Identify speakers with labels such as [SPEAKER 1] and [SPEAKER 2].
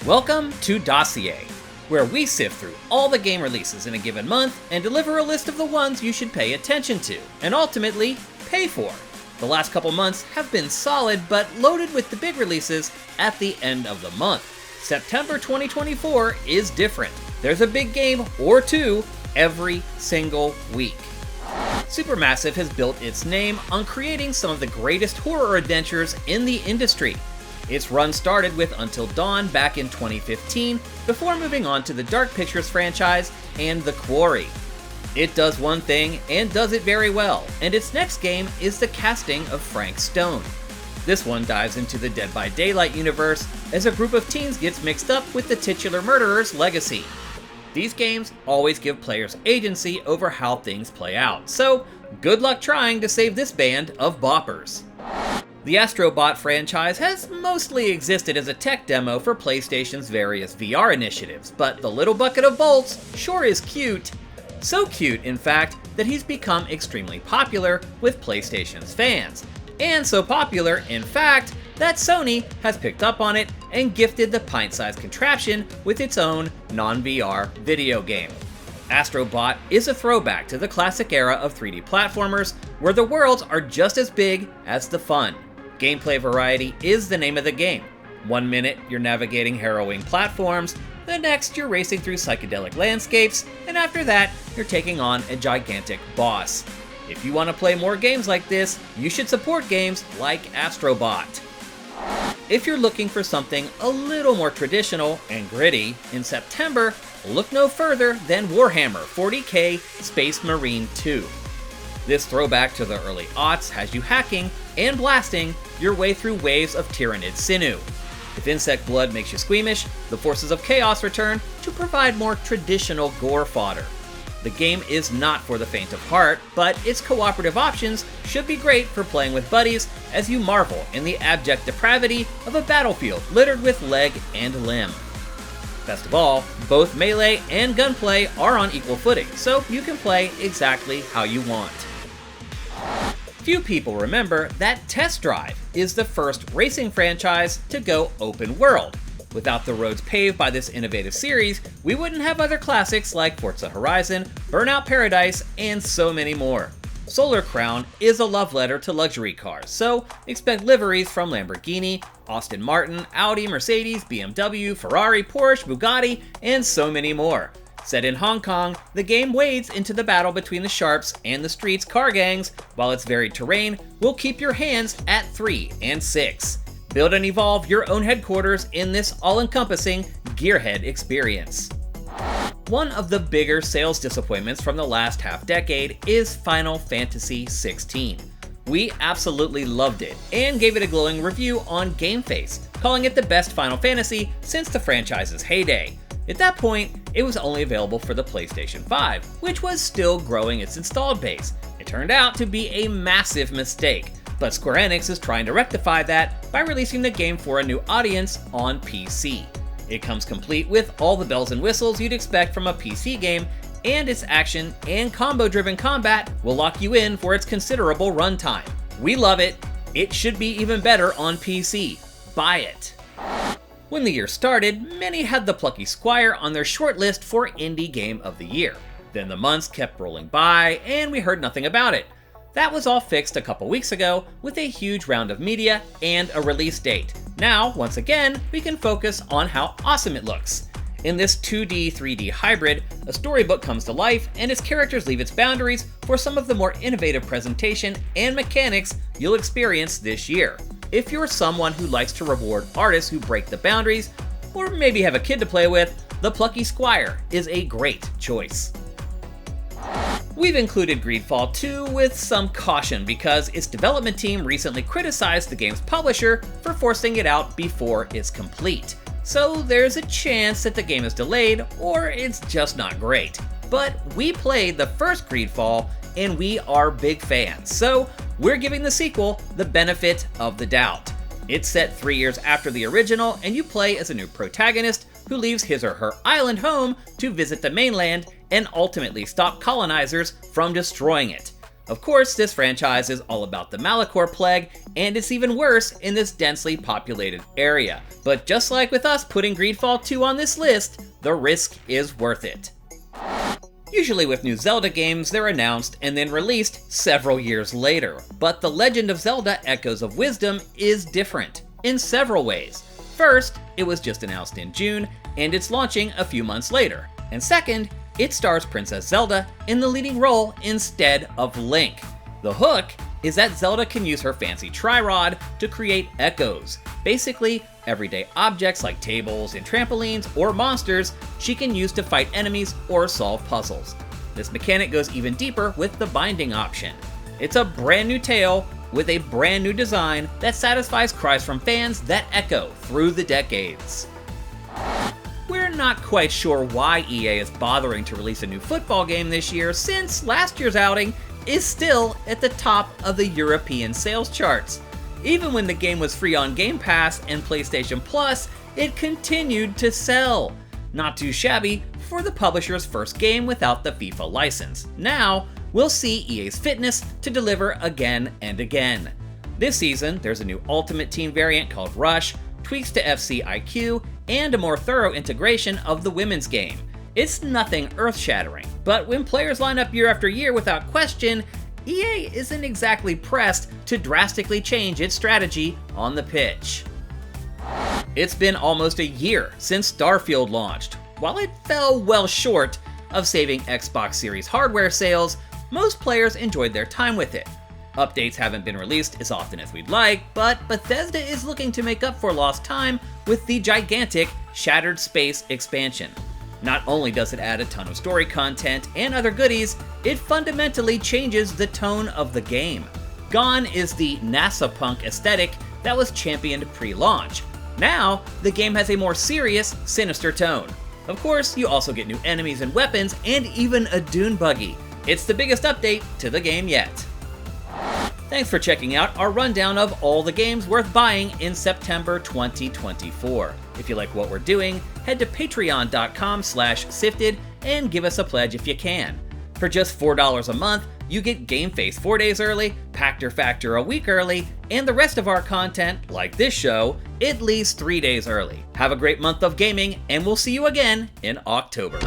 [SPEAKER 1] Welcome to Dossier, where we sift through all the game releases in a given month and deliver a list of the ones you should pay attention to, and ultimately, pay for. The last couple months have been solid, but loaded with the big releases at the end of the month. September 2024 is different. There's a big game or two every single week. Supermassive has built its name on creating some of the greatest horror adventures in the industry. Its run started with Until Dawn back in 2015, before moving on to the Dark Pictures franchise and The Quarry. It does one thing, and does it very well, and its next game is the casting of Frank Stone. This one dives into the Dead by Daylight universe as a group of teens gets mixed up with the titular murderer's legacy. These games always give players agency over how things play out, so good luck trying to save this band of boppers. The Astrobot franchise has mostly existed as a tech demo for PlayStation's various VR initiatives, but the little bucket of bolts sure is cute. So cute, in fact, that he's become extremely popular with PlayStation's fans. And so popular, in fact, that Sony has picked up on it and gifted the pint-sized contraption with its own non-VR video game. Astrobot is a throwback to the classic era of 3D platformers, where the worlds are just as big as the fun. Gameplay variety is the name of the game. 1 minute you're navigating harrowing platforms, the next you're racing through psychedelic landscapes, and after that you're taking on a gigantic boss. If you want to play more games like this, you should support games like Astrobot. If you're looking for something a little more traditional and gritty, in September, look no further than Warhammer 40k Space Marine 2. This throwback to the early aughts has you hacking and blasting your way through waves of Tyrannid sinew. If insect blood makes you squeamish, the forces of chaos return to provide more traditional gore fodder. The game is not for the faint of heart, but its cooperative options should be great for playing with buddies as you marvel in the abject depravity of a battlefield littered with leg and limb. Best of all, both melee and gunplay are on equal footing, so you can play exactly how you want. Few people remember that Test Drive is the first racing franchise to go open world. Without the roads paved by this innovative series, we wouldn't have other classics like Forza Horizon, Burnout Paradise, and so many more. Solar Crown is a love letter to luxury cars, so expect liveries from Lamborghini, Aston Martin, Audi, Mercedes, BMW, Ferrari, Porsche, Bugatti, and so many more. Set in Hong Kong, the game wades into the battle between the Sharps and the street's car gangs, while its varied terrain will keep your hands at 3 and 6. Build and evolve your own headquarters in this all-encompassing Gearhead experience. One of the bigger sales disappointments from the last half-decade is Final Fantasy XVI. We absolutely loved it, and gave it a glowing review on GameFace, calling it the best Final Fantasy since the franchise's heyday. At that point, it was only available for the PlayStation 5, which was still growing its installed base. It turned out to be a massive mistake, but Square Enix is trying to rectify that by releasing the game for a new audience on PC. It comes complete with all the bells and whistles you'd expect from a PC game, and its action and combo-driven combat will lock you in for its considerable runtime. We love it. It should be even better on PC. Buy it. When the year started, many had the Plucky Squire on their shortlist for Indie Game of the Year. Then the months kept rolling by, and we heard nothing about it. That was all fixed a couple weeks ago with a huge round of media and a release date. Now, once again, we can focus on how awesome it looks. In this 2D-3D hybrid, a storybook comes to life and its characters leave its boundaries for some of the more innovative presentation and mechanics you'll experience this year. If you're someone who likes to reward artists who break the boundaries, or maybe have a kid to play with, the Plucky Squire is a great choice. We've included Greedfall II with some caution because its development team recently criticized the game's publisher for forcing it out before it's complete. So there's a chance that the game is delayed or it's just not great. But we played the first Greedfall and we are big fans, so we're giving the sequel the benefit of the doubt. It's set 3 years after the original, and you play as a new protagonist who leaves his or her island home to visit the mainland and ultimately stop colonizers from destroying it. Of course, this franchise is all about the Malachor plague, and it's even worse in this densely populated area. But just like with us putting Greedfall II on this list, the risk is worth it. Usually with new Zelda games, they're announced and then released several years later. But The Legend of Zelda: Echoes of Wisdom is different in several ways. First, it was just announced in June, and it's launching a few months later. And second, it stars Princess Zelda in the leading role instead of Link. The hook is that Zelda can use her fancy tri-rod to create echoes. Basically, everyday objects like tables and trampolines or monsters she can use to fight enemies or solve puzzles. This mechanic goes even deeper with the binding option. It's a brand new tale with a brand new design that satisfies cries from fans that echo through the decades. We're not quite sure why EA is bothering to release a new football game this year, since last year's outing is still at the top of the European sales charts. Even when the game was free on Game Pass and PlayStation Plus, it continued to sell. Not too shabby for the publisher's first game without the FIFA license. Now, we'll see EA's fitness to deliver again and again. This season, there's a new Ultimate Team variant called Rush, tweaks to FC IQ, and a more thorough integration of the women's game. It's nothing earth-shattering, but when players line up year after year without question, EA isn't exactly pressed to drastically change its strategy on the pitch. It's been almost a year since Starfield launched. While it fell well short of saving Xbox Series hardware sales, most players enjoyed their time with it. Updates haven't been released as often as we'd like, but Bethesda is looking to make up for lost time with the gigantic Shattered Space expansion. Not only does it add a ton of story content and other goodies, it fundamentally changes the tone of the game. Gone is the NASA punk aesthetic that was championed pre-launch. Now, the game has a more serious, sinister tone. Of course, you also get new enemies and weapons, and even a dune buggy. It's the biggest update to the game yet. Thanks for checking out our rundown of all the games worth buying in September 2024. If you like what we're doing, head to patreon.com/SIFTD and give us a pledge if you can. For just $4 a month, you get Game Face 4 days early, Pactor Factor a week early, and the rest of our content, like this show, at least 3 days early. Have a great month of gaming, and we'll see you again in October.